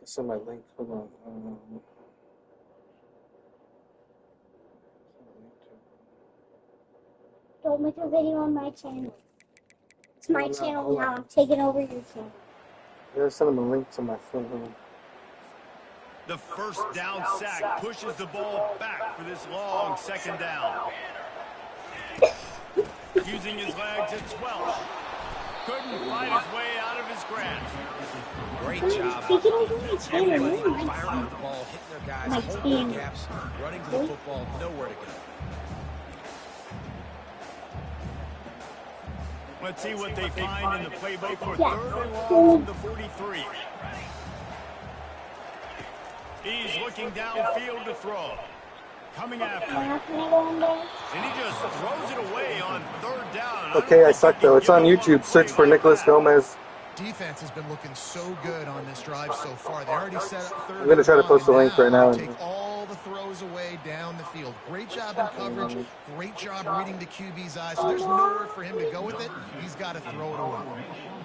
to send my link. Hold on. Don't make a video on my channel. It's my channel now. I'm taking over your channel. I gotta send him a link to my phone. The first down sack pushes the ball back for this long second down. Using his legs, it's Welsh. Couldn't find his way out of his grasp. Great job. Everybody firing off the ball, hitting their guys, holding their gaps, running to the football, nowhere to go. Let's see what they find in the playbook for third and long from the 43. He's looking downfield to throw. Coming after him. And he just throws it away on third down. Okay, I suck though. It's on YouTube. Search for Nicholas Gomez. Defense has been looking so good on this drive so far. They already set up third. I'm going to try to post a link right now. Take all the throws away down the field. Great job in coverage. Great job reading the QB's eyes. So there's nowhere for him to go with it. He's got to throw it away.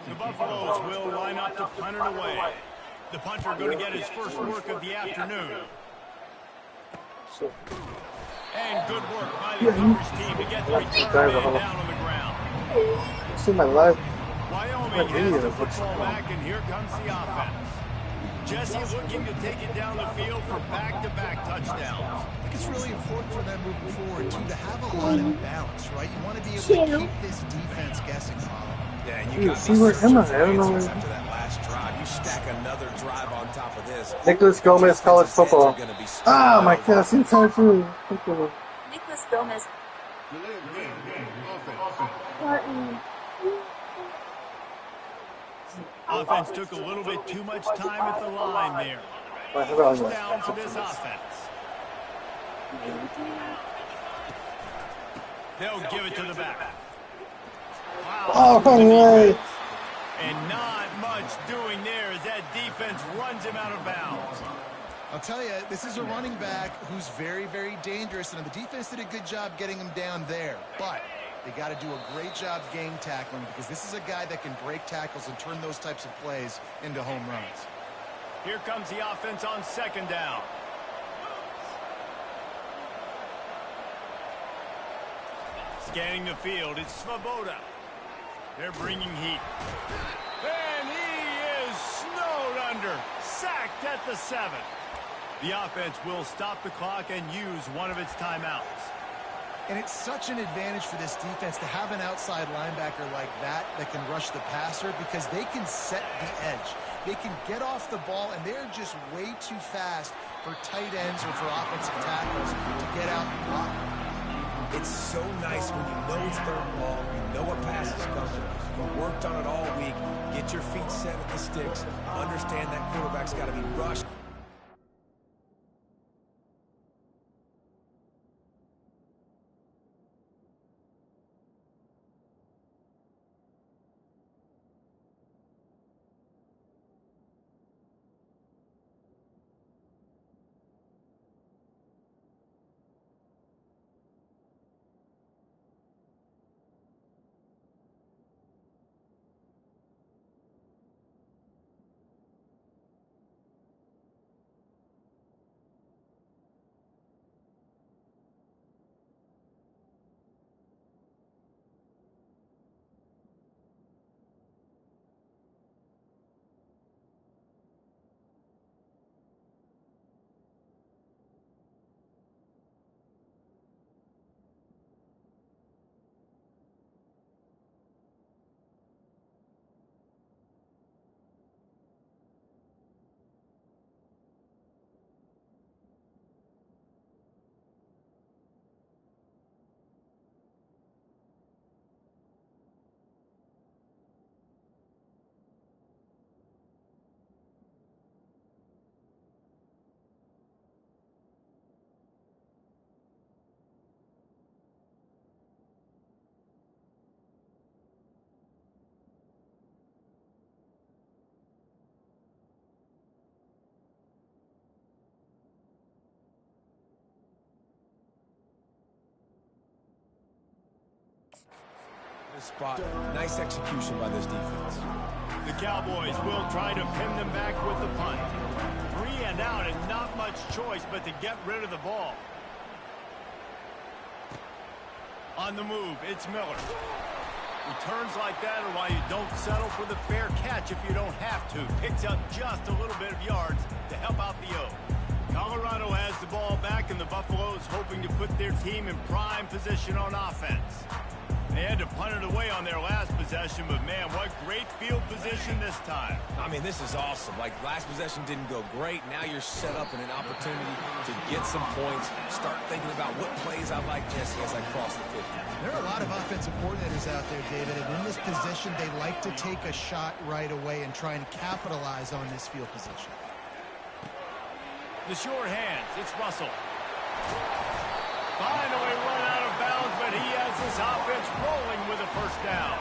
The Buffaloes will line up to punt it away. The punter going to get his first work of the afternoon. And good work by the coverage team to get the return man down on the ground. See my live. Wyoming has the football back, and here comes the offense. Jesse looking to take it down the field for back-to-back touchdowns. I think it's really important for them moving forward, too, to have a lot of balance, right? You want to be able to keep this defense guessing, Colin. Yeah, and you got see where am I? I don't know. After that last drive, you stack another drive on top of this. Nicholas Gomez, college football. Ah, my God, I've seen time too. Nicholas Gomez. Offense took a little bit too much time at the line there. First down for this offense. They'll give it to the back. Wow. Oh, funny. And not much doing there as that defense runs him out of bounds. I'll tell you, this is a running back who's very, very dangerous, and the defense did a good job getting him down there. But they got to do a great job game tackling because this is a guy that can break tackles and turn those types of plays into home runs. Here comes the offense on second down. Scanning the field, it's Svoboda. They're bringing heat. And he is snowed under. Sacked at the 7. The offense will stop the clock and use one of its timeouts. And it's such an advantage for this defense to have an outside linebacker like that can rush the passer because they can set the edge. They can get off the ball, and they're just way too fast for tight ends or for offensive tackles to get out and block. It's so nice when you know it's third and long, you know a pass is coming, you worked on it all week, get your feet set at the sticks, understand that quarterback's got to be rushed. Spot. Nice execution by this defense. The Cowboys will try to pin them back with the punt. choice but to get rid of the ball. On the move, it's Miller. Returns like that are why you don't settle for the fair catch if you don't have to. Picks up just a little bit of yards to help out the O. Colorado has the ball back, and the Buffaloes hoping to put their team in prime position on offense. They had to punt it away on their last possession, but man, what great field position this time. I mean, this is awesome. Like, last possession didn't go great. Now you're set up in an opportunity to get some points. Start thinking about what plays I like, Jesse, as I cross the 50. There are a lot of offensive coordinators out there, David, and in this position, they like to take a shot right away and try and capitalize on this field position. The short hands, it's Russell. Finally run out of bounds, but he has this offense rolling with a first down.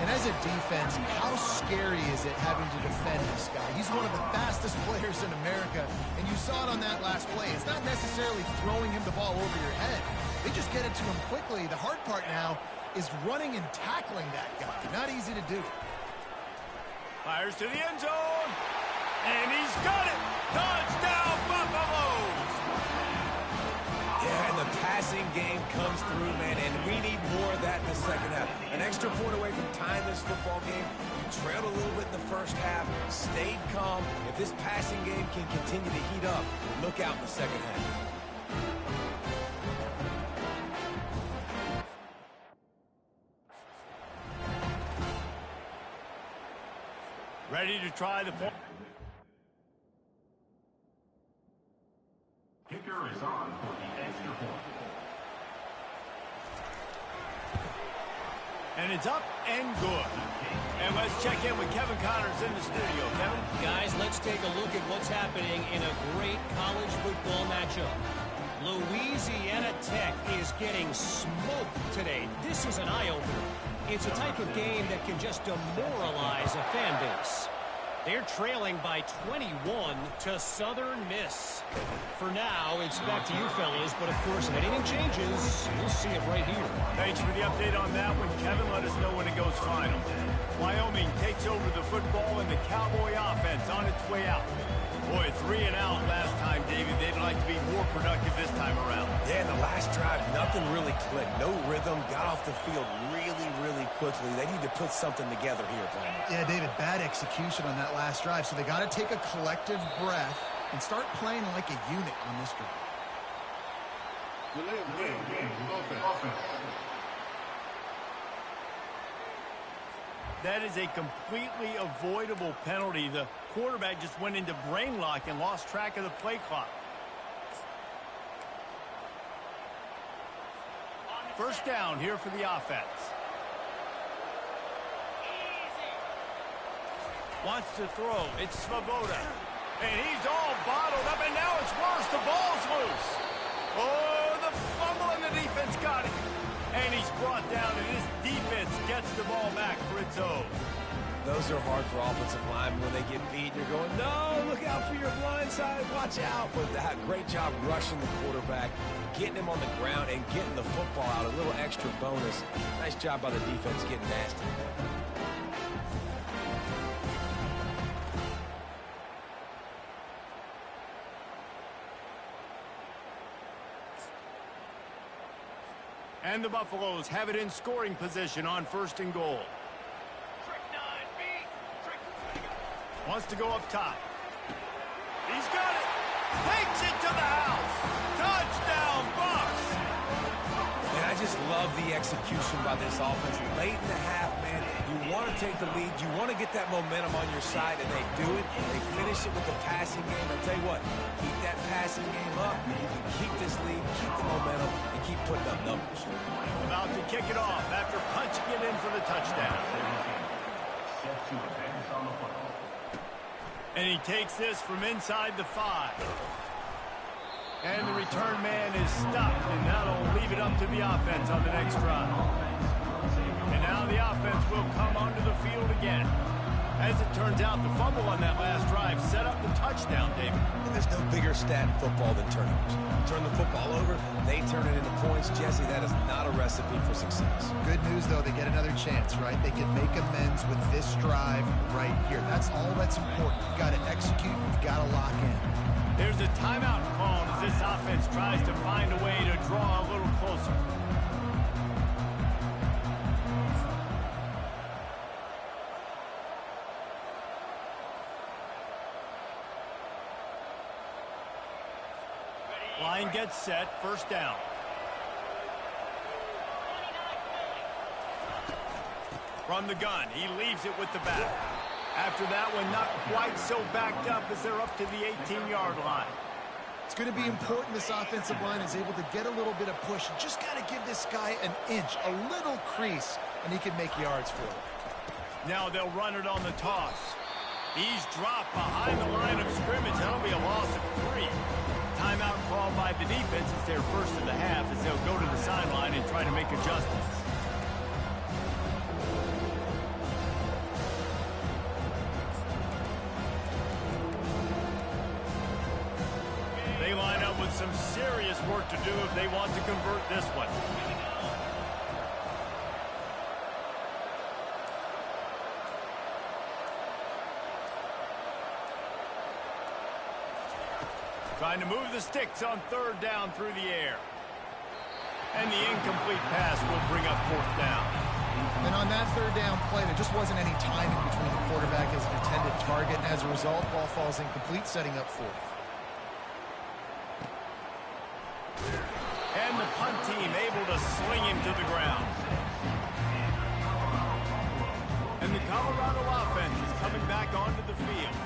And as a defense, how scary is it having to defend this guy? He's one of the fastest players in America, and you saw it on that last play. It's not necessarily throwing him the ball over your head. They just get it to him quickly. The hard part now is running and tackling that guy. Not easy to do. Fires to the end zone, and he's got it. Touchdown, Buffaloes! Yeah, and the passing game comes through, man, and we need more of that in the second half. An extra point away from tying this football game. You trailed a little bit in the first half, stayed calm. If this passing game can continue to heat up, look out in the second half. Ready to try the point. Kicker is on for the extra point. And it's up and good. And let's check in with Kevin Connors in the studio. Kevin? Guys, let's take a look at what's happening in a great college football matchup. Louisiana Tech is getting smoked today. This is an eye-opener. It's a type of game that can just demoralize a fan base. They're trailing by 21 to Southern Miss. For now, it's back to you fellas, but of course, if anything changes, you'll see it right here. Thanks for the update on that one, Kevin. Let us know when it goes final. Wyoming takes over the football and the Cowboy offense on its way out. Boy, 3 and out last time, David. They'd like to be more productive this time around. Yeah, in the last drive, nothing really clicked. No rhythm, got off the field really quickly. They need to put something together here, Brian. Yeah, David, bad execution on that last drive, so they got to take a collective breath and start playing like a unit on this drive. That is a completely avoidable penalty. The quarterback just went into brain lock and lost track of the play clock. First down here for the offense. Wants to throw. It's Svoboda. And he's all bottled up, and now it's worse. The ball's loose. Oh, the fumble, and the defense got it. And he's brought down, and his defense gets the ball back for its own. Those are hard for offensive linemen when they get beat. You're going, no, look out for your blind side. Watch out. But that great job rushing the quarterback, getting him on the ground, and getting the football out. A little extra bonus. Nice job by the defense getting nasty. And the Buffaloes have it in scoring position on first and goal. Wants to go up top. He's got it. Takes it to the house. Touchdown, Bucks. And I just love the execution by this offense. Late in the half, man, you want to take the lead. You want to get that momentum on your side, and they do it. They finish it with the passing game. I'll tell you what, keep that passing game up. You can keep this lead, keep the momentum, and keep putting up numbers. About to kick it off after punching it in for the touchdown. And he takes this from inside the 5. And the return man is stopped, and that'll leave it up to the offense on the next drive. And now the offense will come onto the field again. As it turns out, the fumble on that last drive set up the touchdown, David. And there's no bigger stat in football than turnovers. You turn the football over, they turn it into points. Jesse, that is not a recipe for success. Good news, though, they get another chance, right? They can make amends with this drive right here. That's all that's important. You've got to execute. You've got to lock in. There's a timeout called as this offense tries to find a way to draw a little closer. Line gets set, first down. From the gun, he leaves it with the back. After that one, not quite so backed up as they're up to the 18-yard line. It's going to be important this offensive line is able to get a little bit of push. Just got to give this guy an inch, a little crease, and he can make yards for it. Now they'll run it on the toss. He's dropped behind the line of scrimmage. That'll be a loss of 3. Timeout called by the defense. It's their first of the half as they'll go to the sideline and try to make adjustments. They line up with some serious work to do if they want to convert this one. Trying to move the sticks on third down through the air. And the incomplete pass will bring up fourth down. And on that third down play, there just wasn't any timing between the quarterback as an intended target. And as a result, ball falls incomplete, setting up fourth. And the punt team able to sling him to the ground. And the Colorado offense is coming back onto the field.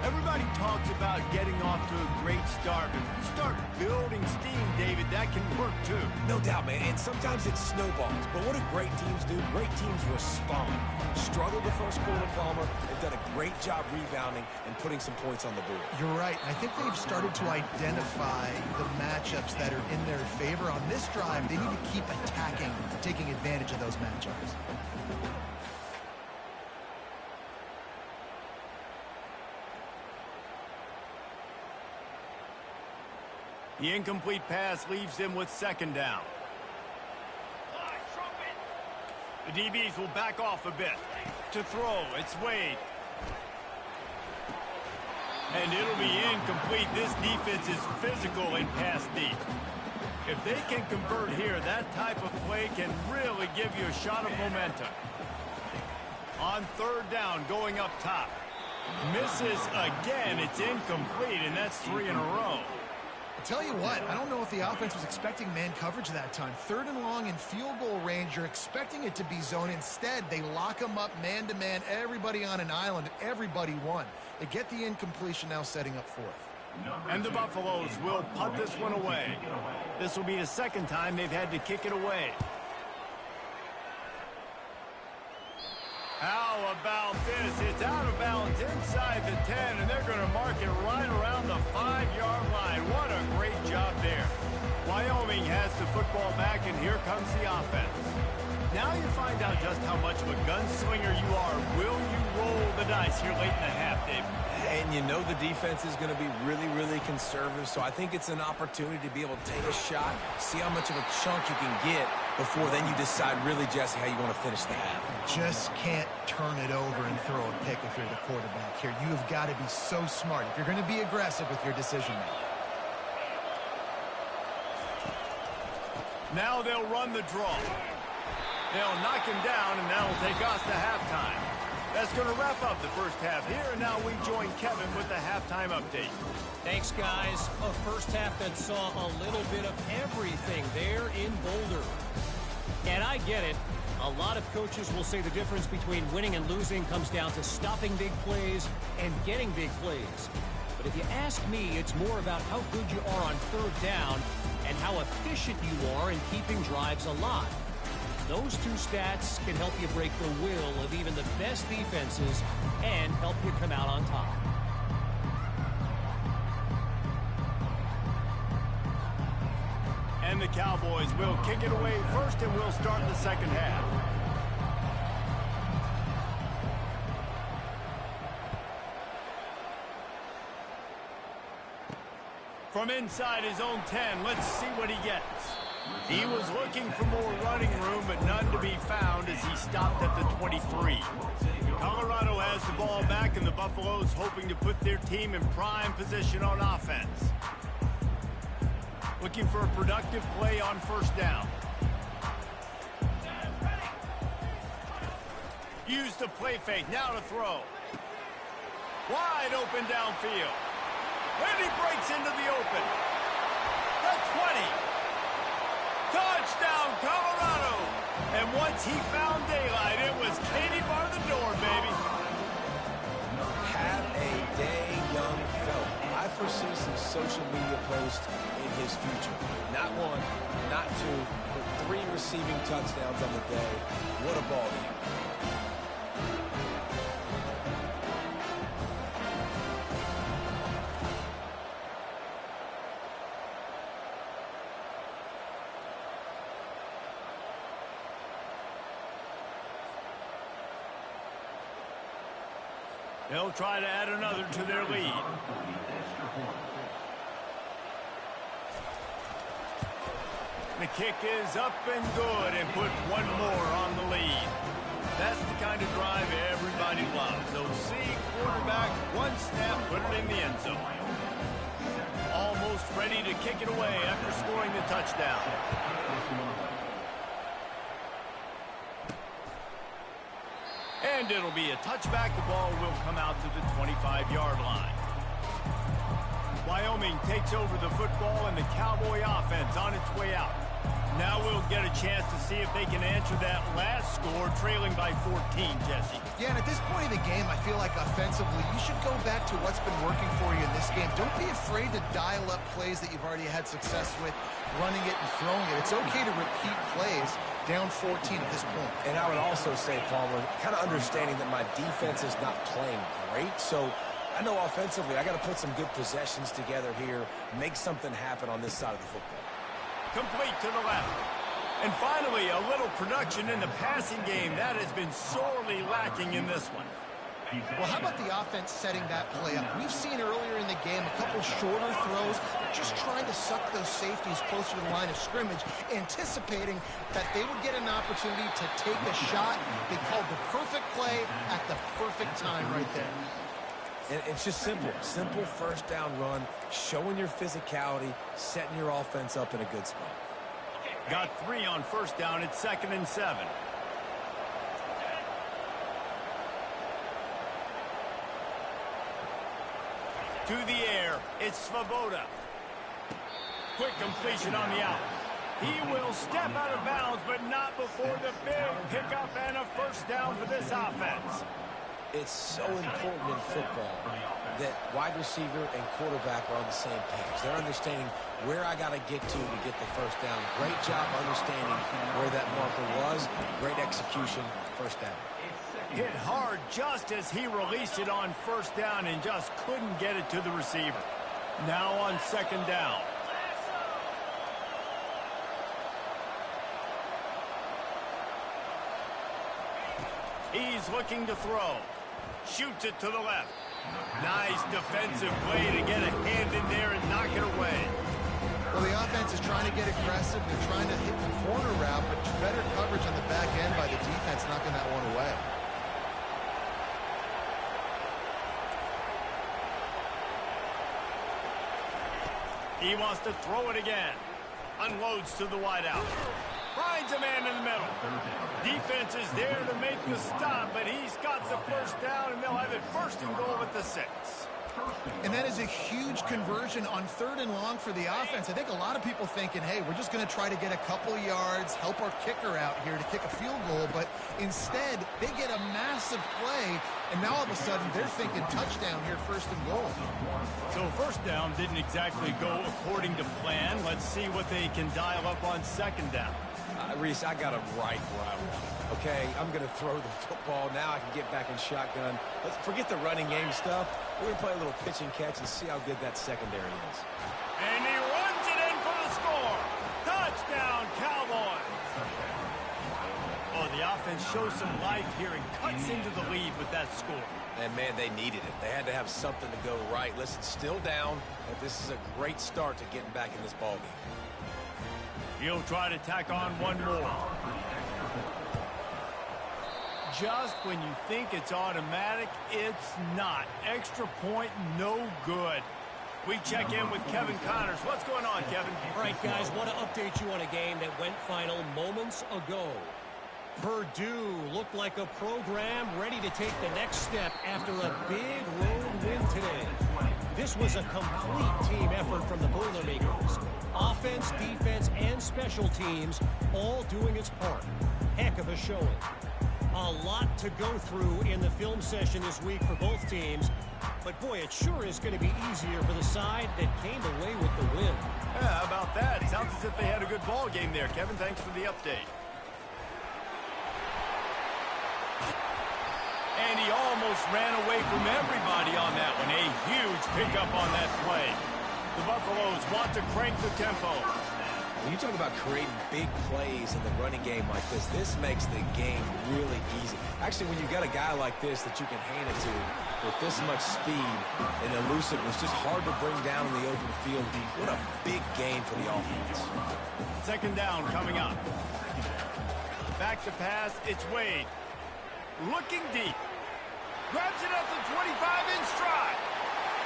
Everybody talks about getting off to a great start. If you start building steam, David, that can work too. No doubt, man. And sometimes it snowballs. But what do great teams do? Great teams respond. Struggled the first quarter, Palmer. They've done a great job rebounding and putting some points on the board. You're right. I think they've started to identify the matchups that are in their favor. On this drive, they need to keep attacking, taking advantage of those matchups. The incomplete pass leaves them with second down. The DBs will back off a bit. To throw, it's Wade. And it'll be incomplete. This defense is physical and pass deep. If they can convert here, that type of play can really give you a shot of momentum. On third down, going up top. Misses again. It's incomplete, and that's 3 in a row. Tell you what, I don't know if the offense was expecting man coverage that time. Third and long in field goal range, you're expecting it to be zone. Instead, they lock them up man-to-man, everybody on an island, everybody won. They get the incompletion, now setting up fourth. And the Buffaloes will punt this one away. This will be the second time they've had to kick it away. How about this? It's out of bounds inside the 10, and they're going to mark it right around the 5-yard line. What a great job there. Wyoming has the football back, and here comes the offense. Now you find out just how much of a gunslinger you are. Will you roll the dice here late in the half, Dave? And you know the defense is going to be really, really conservative, so I think it's an opportunity to be able to take a shot, see how much of a chunk you can get before then you decide really, Jesse, how you want to finish the half. Just can't turn it over and throw a pick if you're the quarterback here. You have got to be so smart if you're going to be aggressive with your decision making. Now they'll run the draw. They'll knock him down, and that'll take us to halftime. That's going to wrap up the first half here, and now we join Kevin with the halftime update. Thanks, guys. A first half that saw a little bit of everything there in Boulder. And I get it. A lot of coaches will say the difference between winning and losing comes down to stopping big plays and getting big plays. But if you ask me, it's more about how good you are on third down and how efficient you are in keeping drives alive. Those two stats can help you break the will of even the best defenses and help you come out on top. And the Cowboys will kick it away first, and we'll start the second half. From inside his own 10, let's see what he gets. He was looking for more running room, but none to be found as he stopped at the 23. Colorado has the ball back, and the Buffaloes hoping to put their team in prime position on offense. Looking for a productive play on first down. Use the play fake, now to throw. Wide open downfield. And he breaks into the open. The 20. Touchdown, Colorado. And once he found daylight, it was Katie bar the door, baby. Have a day, young fella. I foresee some social media posts in his future. Not one, not two, but 3 receiving touchdowns on the day. What a ball game. They'll try to add another to their lead. The kick is up and good and put one more on the lead. That's the kind of drive everybody loves. OC quarterback, one snap, put it in the end zone. Almost ready to kick it away after scoring the touchdown. And it'll be a touchback. The ball will come out to the 25-yard line. Wyoming takes over the football and the Cowboy offense on its way out. Now we'll get a chance to see if they can answer that last score, trailing by 14, Jesse. Yeah, and at this point of the game, I feel like offensively, you should go back to what's been working for you in this game. Don't be afraid to dial up plays that you've already had success with, running it and throwing it. It's okay to repeat plays down 14 at this point. And I would also say, Palmer, kind of understanding that my defense is not playing great, so I know offensively I got to put some good possessions together here, make something happen on this side of the football. Complete to the left. And finally, a little production in the passing game. That has been sorely lacking in this one. Well, how about the offense setting that play up? We've seen earlier in the game a couple shorter throws. They're just trying to suck those safeties closer to the line of scrimmage, anticipating that they would get an opportunity to take a shot. They called the perfect play at the perfect time right there. And it's just simple. Simple first down run, showing your physicality, setting your offense up in a good spot. Got 3 on first down. It's 2nd and 7. To the air. It's Svoboda. Quick completion on the out. He will step out of bounds, but not before the big pickup and a first down for this offense. It's so important in football that wide receiver and quarterback are on the same page. They're understanding where I got to get to get the first down. Great job understanding where that marker was. Great execution, first down. Hit hard just as he released it on first down and just couldn't get it to the receiver. Now on 2nd down. He's looking to throw. Shoots it to the left. Nice defensive play to get a hand in there and knock it away. Well, the offense is trying to get aggressive. They're trying to hit the corner route, but better coverage on the back end by the defense knocking that one away. He wants to throw it again. Unloads to the wideout. Finds a man in the middle. Defense is there to make the stop, but he's got the first down, and they'll have it 1st and goal at the 6. And that is a huge conversion on 3rd and long for the offense. I think a lot of people thinking, hey, we're just going to try to get a couple yards, help our kicker out here to kick a field goal. But instead, they get a massive play, and now all of a sudden they're thinking touchdown here, 1st and goal. So first down didn't exactly go according to plan. Let's see what they can dial up on 2nd down. Reese, I got him right where I want him. Okay, I'm going to throw the football. Now I can get back in shotgun. Let's forget the running game stuff. We're going to play a little pitch and catch and see how good that secondary is. And he runs it in for the score. Touchdown, Cowboys. Oh, the offense shows some life here and cuts into the lead with that score. And, man, they needed it. They had to have something to go right. Listen, still down, but this is a great start to getting back in this ballgame. He'll try to tack on one more. Just when you think it's automatic, it's not. Extra point, no good. We check in with Kevin Connors. What's going on, Kevin? All right, guys, want to update you on a game that went final moments ago. Purdue looked like a program ready to take the next step after a big road win today. This was a complete team effort from the Boilermakers. Offense, defense, and special teams all doing its part. Heck of a showing. A lot to go through in the film session this week for both teams. But, boy, it sure is going to be easier for the side that came away with the win. Yeah, how about that? It sounds as if they had a good ball game there. Kevin, thanks for the update. And he almost ran away from everybody on that one. A huge pickup on that play. The Buffaloes want to crank the tempo. When you talk about creating big plays in the running game like this makes the game really easy. Actually, when you've got a guy like this that you can hand it to with this much speed and elusiveness, just hard to bring down in the open field. What a big game for the offense. Second down coming up. Back to pass, it's Wade. Looking deep. Grabs it up to 25 in stride.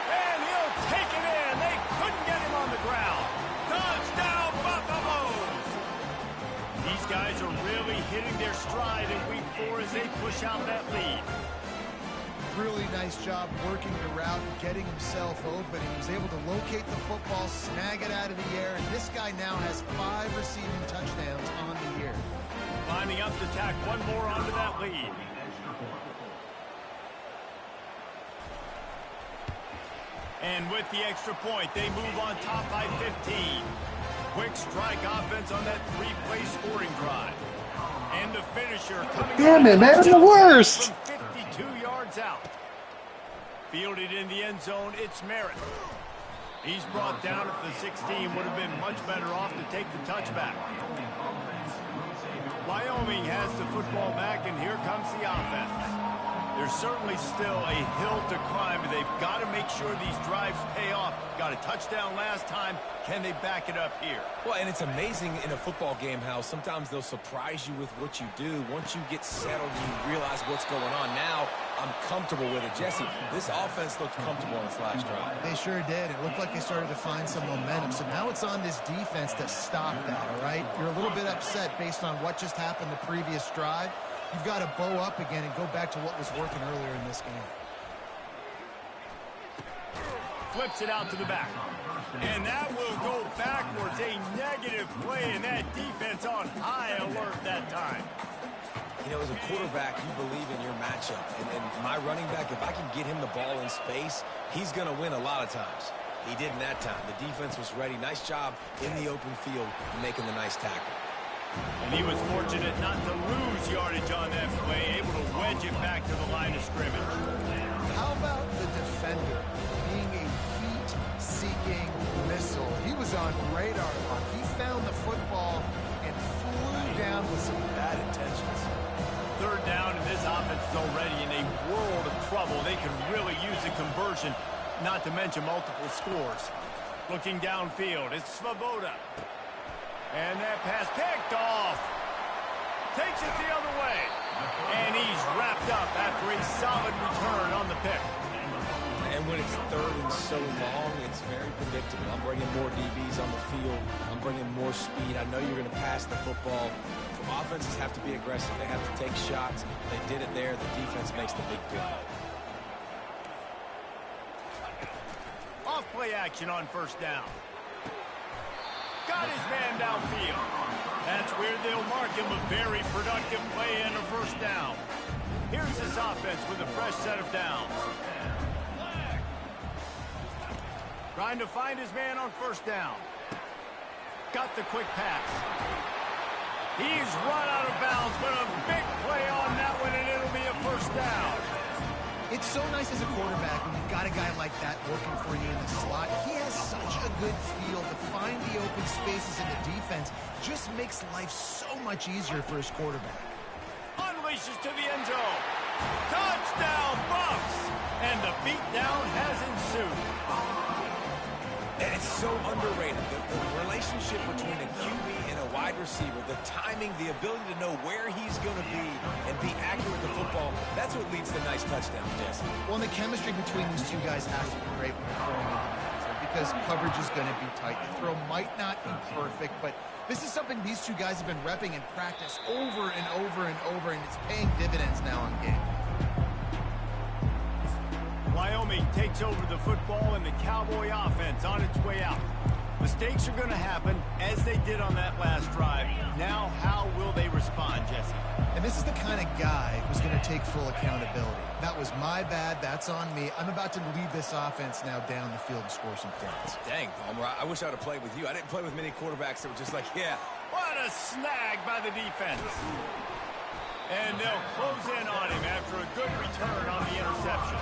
And he'll take it in. They couldn't get him on the ground. Touchdown, Buffaloes! These guys are really hitting their stride in week 4 as they push out that lead. Really nice job working the route, getting himself open. He was able to locate the football, snag it out of the air, and this guy now has 5 receiving touchdowns on the year. Lining up to tack one more onto that lead. And with the extra point, they move on top by 15. Quick strike offense on that 3-play scoring drive. And the finisher coming Damn it, man, the worst. from 52 yards out. Fielded in the end zone, it's Merritt. He's brought down at the 16, would have been much better off to take the touchback. Wyoming has the football back, and here comes the offense. There's certainly still a hill to climb, but they've got to make sure these drives pay off. Got a touchdown last time. Can they back it up here? Well, and it's amazing in a football game how sometimes they'll surprise you with what you do. Once you get settled and you realize what's going on, now I'm comfortable with it. Jesse, this offense looked comfortable in this last drive. They sure did. It looked like they started to find some momentum. So now it's on this defense to stop that, all right? You're a little bit upset based on what just happened the previous drive. You've got to bow up again and go back to what was working earlier in this game. Flips it out to the back. And that will go backwards. A negative play, and that defense on high alert that time. You know, as a quarterback, you believe in your matchup. And my running back, if I can get him the ball in space, he's going to win a lot of times. He didn't that time. The defense was ready. Nice job in the open field making the nice tackle. And he was fortunate not to lose yardage on that play, able to wedge it back to the line of scrimmage. How about the defender being a heat-seeking missile? He was on radar lock. He found the football and flew down with some bad intentions. Third down, and this offense is already in a world of trouble. They can really use a conversion, not to mention multiple scores. Looking downfield, it's Svoboda. And that pass picked off. Takes it the other way. And he's wrapped up after a solid return on the pick. And when it's third and so long, it's very predictable. I'm bringing more DBs on the field. I'm bringing more speed. I know you're going to pass the football. Offenses have to be aggressive. They have to take shots. They did it there. The defense makes the big play. Off play action on first down. Got his man downfield. That's where they'll mark him a very productive play and a first down. Here's this offense with a fresh set of downs. Trying to find his man on first down. Got the quick pass. He's run out of bounds, but a big play on that one, and it'll be a first down. It's so nice as a quarterback when you've got a guy like that working for you in the slot. He has such a good feel to find the open spaces in the defense. Just makes life so much easier for his quarterback. Unleashes to the end zone. Touchdown, Buffs! And the beatdown has ensued. And it's so underrated. The relationship between a QB and a wide receiver, the timing, the ability to know where he's going to be and be accurate with the football, that's what leads to nice touchdowns, Jesse. Well, and the chemistry between these two guys has to be great when they're throwing into the end zone because coverage is going to be tight. The throw might not be perfect, but this is something these two guys have been repping in practice over and over and over, and it's paying dividends now in game. Wyoming takes over the football and the Cowboy offense on its way out. Mistakes are going to happen as they did on that last drive. Now, how will they respond, Jesse? And this is the kind of guy who's going to take full accountability. That was my bad. That's on me. I'm about to lead this offense now down the field and score some points. Dang, Palmer, I wish I would have played with you. I didn't play with many quarterbacks that were just like, yeah. What a snag by the defense. And they'll close in on him after a good return on the interception.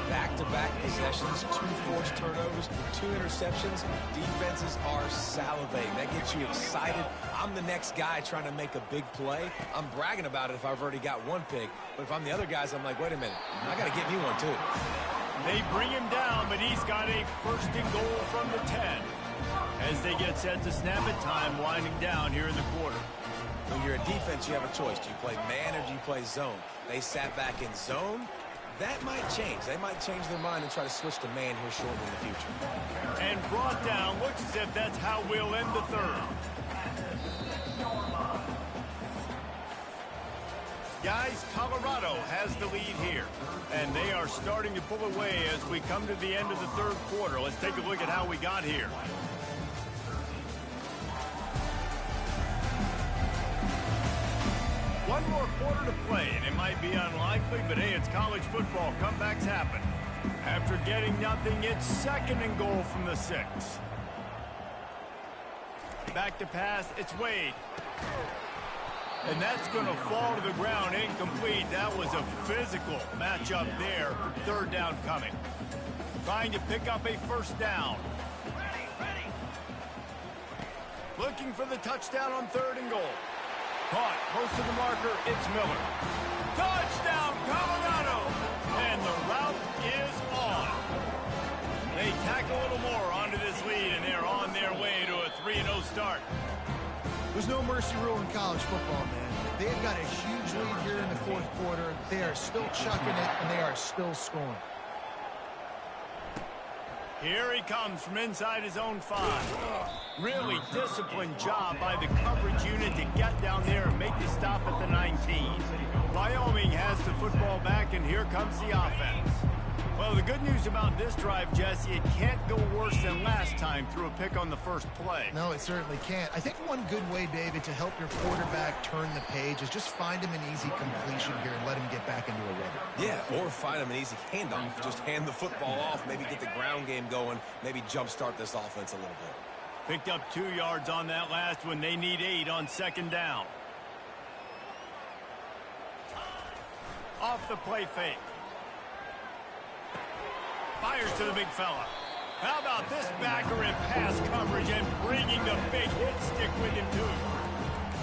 Back-to-back possessions, 2 forced turnovers, 2 interceptions. Defenses are salivating. That gets you excited. I'm the next guy trying to make a big play. I'm bragging about it if I've already got one pick. But if I'm the other guys, I'm like, wait a minute, I got to get me one too. They bring him down, but he's got a first and goal from the 10. As they get set to snap it, time winding down here in the quarter. When you're a defense, you have a choice. Do you play man or do you play zone? They sat back in zone. That might change. They might change their mind and try to switch to man here shortly in the future. And brought down. Looks as if that's how we'll end the third. Guys, Colorado has the lead here. And they are starting to pull away as we come to the end of the third quarter. Let's take a look at how we got here. One more quarter to play, and it might be unlikely, but hey, it's college football. Comebacks happen. After getting nothing, it's second and goal from the 6. Back to pass, it's Wade. And that's going to fall to the ground, incomplete. That was a physical matchup there. Third down coming. Trying to pick up a first down. Looking for the touchdown on third and goal. Caught, close to the marker, it's Miller. Touchdown, Colorado! And the route is on. They tack a little more onto this lead, and they're on their way to a 3-0 start. There's no mercy rule in college football, man. They have got a huge lead here in the fourth quarter. They are still chucking it, and they are still scoring. Here he comes from inside his own 5. Really disciplined job by the coverage unit to get down there and make the stop at the 19. Wyoming has the football back, and here comes the offense. Well, the good news about this drive, Jesse, it can't go worse than last time through a pick on the first play. No, it certainly can't. I think one good way, David, to help your quarterback turn the page is just find him an easy completion here and let him get back into a rhythm. Yeah, or find him an easy handoff. Just hand the football off, maybe get the ground game going, maybe jumpstart this offense a little bit. Picked up 2 yards on that last one. They need 8 on second down. Off the play fake. Fires to the big fella. How about this backer in pass coverage and bringing the big hit stick with him, too?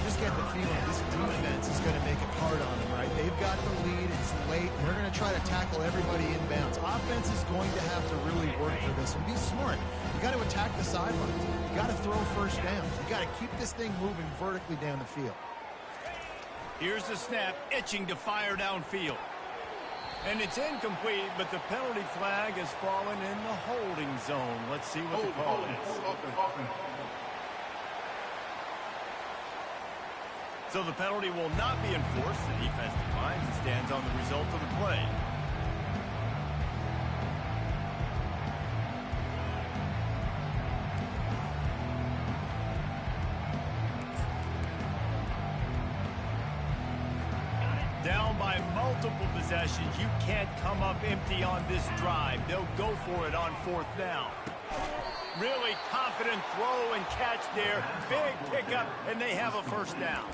Just get the feeling this defense is going to make it hard on them, right? They've got the lead. It's late. And they're going to try to tackle everybody inbounds. Offense is going to have to really work for this and be smart. You got to attack the sidelines. You got to throw first down. You got to keep this thing moving vertically down the field. Here's the snap, itching to fire downfield. And it's incomplete, but the penalty flag has fallen in the holding zone. Let's see what the call is. So the penalty will not be enforced. The defense declines and stands on the result of the play. Down by multiple possessions. You can't come up empty on this drive. They'll go for it on fourth down. Really confident throw and catch there. Big pickup, and they have a first down.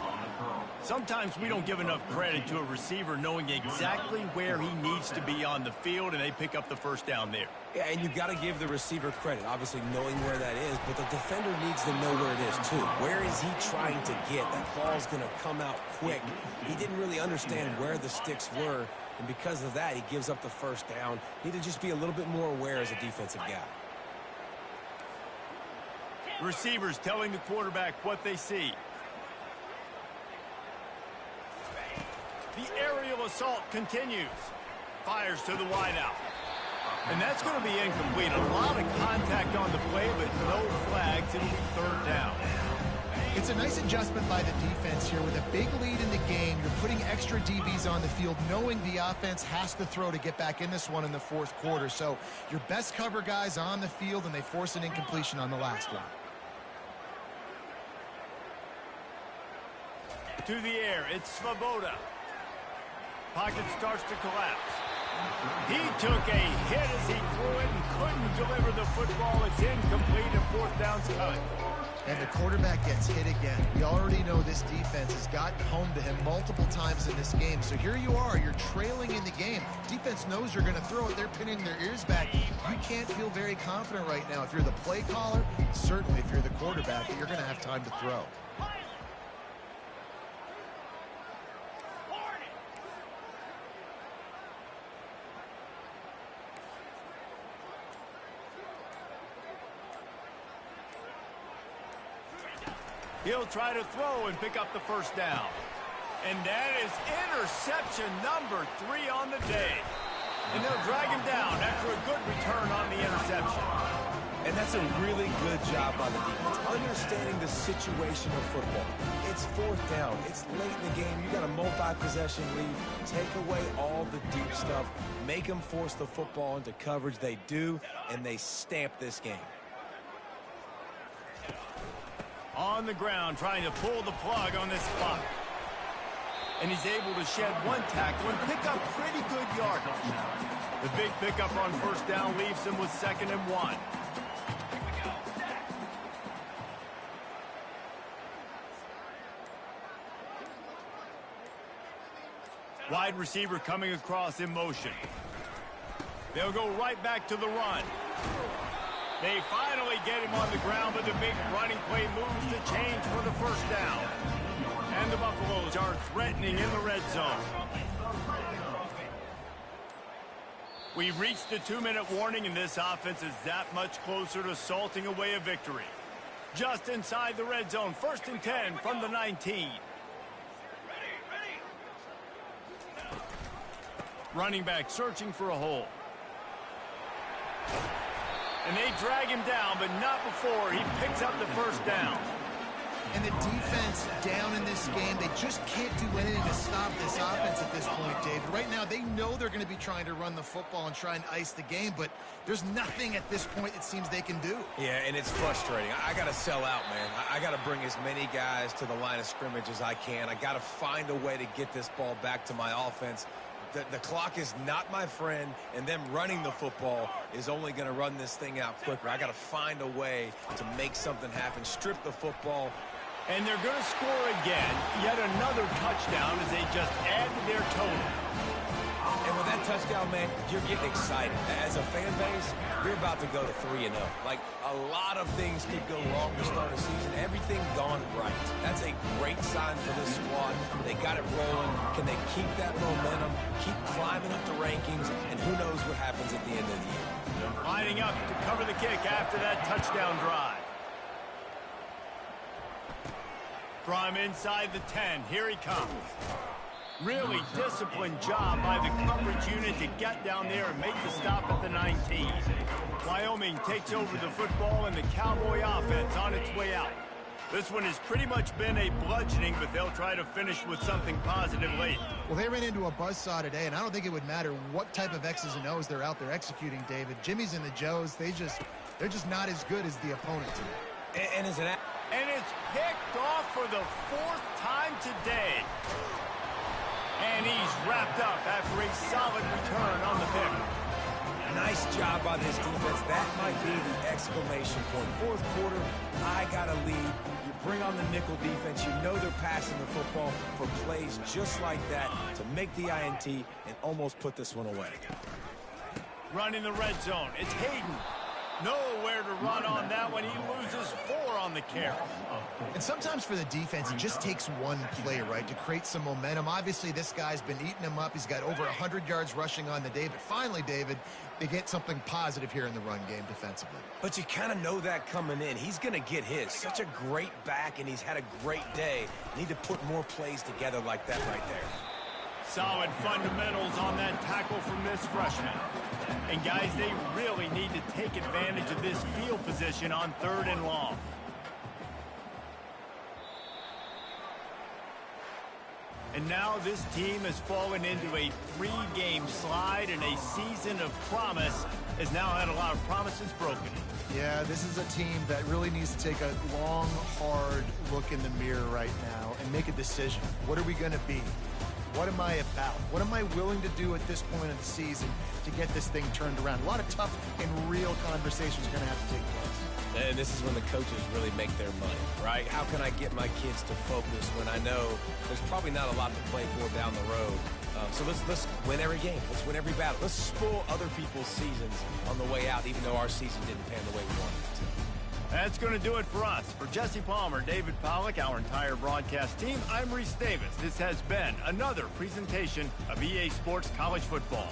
Sometimes we don't give enough credit to a receiver knowing exactly where he needs to be on the field, and they pick up the first down there. Yeah, and you got to give the receiver credit, obviously knowing where that is, but the defender needs to know where it is too. Where is he trying to get? That ball's going to come out quick. He didn't really understand where the sticks were, and because of that, he gives up the first down. Need to just be a little bit more aware as a defensive guy. Receivers telling the quarterback what they see. The aerial assault continues. Fires to the wideout. And that's going to be incomplete. A lot of contact on the play, but no flags. It'll be third down. It's a nice adjustment by the defense here. With a big lead in the game, you're putting extra DBs on the field, knowing the offense has to throw to get back in this one in the fourth quarter. So your best cover guys on the field, and they force an incompletion on the last one. To the air, it's Svoboda. Pocket starts to collapse. He took a hit as he threw it and couldn't deliver the football. It's incomplete and fourth down's coming. And the quarterback gets hit again. We already know this defense has gotten home to him multiple times in this game. So here you are, you're trailing in the game. Defense knows you're going to throw it. They're pinning their ears back. You can't feel very confident right now. If you're the play caller, certainly if you're the quarterback, you're going to have time to throw. He'll try to throw and pick up the first down. And that is interception number 3 on the day. And they'll drag him down after a good return on the interception. And that's a really good job by the defense, understanding the situation of football. It's fourth down. It's late in the game. You got a multi-possession lead. Take away all the deep stuff. Make them force the football into coverage. They do, and they stamp this game. On the ground, trying to pull the plug on this clock. And he's able to shed one tackle and pick up pretty good yardage. The big pickup on first down leaves him with 2nd and 1. Wide receiver coming across in motion. They'll go right back to the run. They finally get him on the ground, but the big running play moves the chains for the first down. And the Buffaloes are threatening in the red zone. We've reached the 2-minute warning, and this offense is that much closer to salting away a victory. Just inside the red zone, 1st and 10 from the 19. Running back searching for a hole. And they drag him down, but not before he picks up the first down. And the defense down in this game, they just can't do anything to stop this offense at this point, David. Right now, they know they're going to be trying to run the football and try and ice the game, but there's nothing at this point it seems they can do. Yeah, and it's frustrating. I got to sell out, man. I got to bring as many guys to the line of scrimmage as I can. I got to find a way to get this ball back to my offense. The clock is not my friend, and them running the football is only going to run this thing out quicker. I got to find a way to make something happen, strip the football. And they're going to score again, yet another touchdown as they just add to their total. And with that touchdown, man, you're getting excited. As a fan base, you're about to go to 3-0. Like, a lot of things could go wrong to start a season. Everything gone right. That's a great sign for this squad. They got it rolling. Can they keep that momentum, keep climbing up the rankings, and who knows what happens at the end of the year. Lining up to cover the kick after that touchdown drive. From inside the 10, here he comes. Really disciplined job by the coverage unit to get down there and make the stop at the 19. Wyoming takes over the football and the Cowboy offense on its way out. This one has pretty much been a bludgeoning, but they'll try to finish with something positive late. Well, they ran into a buzzsaw today, and I don't think it would matter what type of X's and O's they're out there executing, David. Jimmy's and the Joes, they're just not as good as the opponent today. And is it? And it's picked off for the 4th time today. And he's wrapped up after a solid return on the pick. Nice job by this defense. That might be the exclamation point. Fourth quarter, I got a lead. You bring on the nickel defense. You know they're passing the football for plays just like that to make the INT and almost put this one away. Running the red zone. It's Hayden. Nowhere to run on that one. He loses 4 on the carry. And sometimes for the defense, it just takes one play, right, to create some momentum. Obviously, this guy's been eating him up. He's got over 100 yards rushing on the day. But finally, David, they get something positive here in the run game defensively. But you kind of know that coming in. He's going to get his. Such a great back, and he's had a great day. Need to put more plays together like that right there. Solid fundamentals on that tackle from this freshman. And guys, they really need to take advantage of this field position on 3rd and long. And now this team has fallen into a 3-game slide, and a season of promise has now had a lot of promises broken. Yeah, this is a team that really needs to take a long, hard look in the mirror right now and make a decision. What are we going to be? What am I about? What am I willing to do at this point of the season to get this thing turned around? A lot of tough and real conversations are going to have to take place. And this is when the coaches really make their money, right? How can I get my kids to focus when I know there's probably not a lot to play for down the road? So let's win every game. Let's win every battle. Let's spoil other people's seasons on the way out, even though our season didn't pan the way we wanted it to. That's going to do it for us. For Jesse Palmer, David Pollack, our entire broadcast team, I'm Reese Davis. This has been another presentation of EA Sports College Football.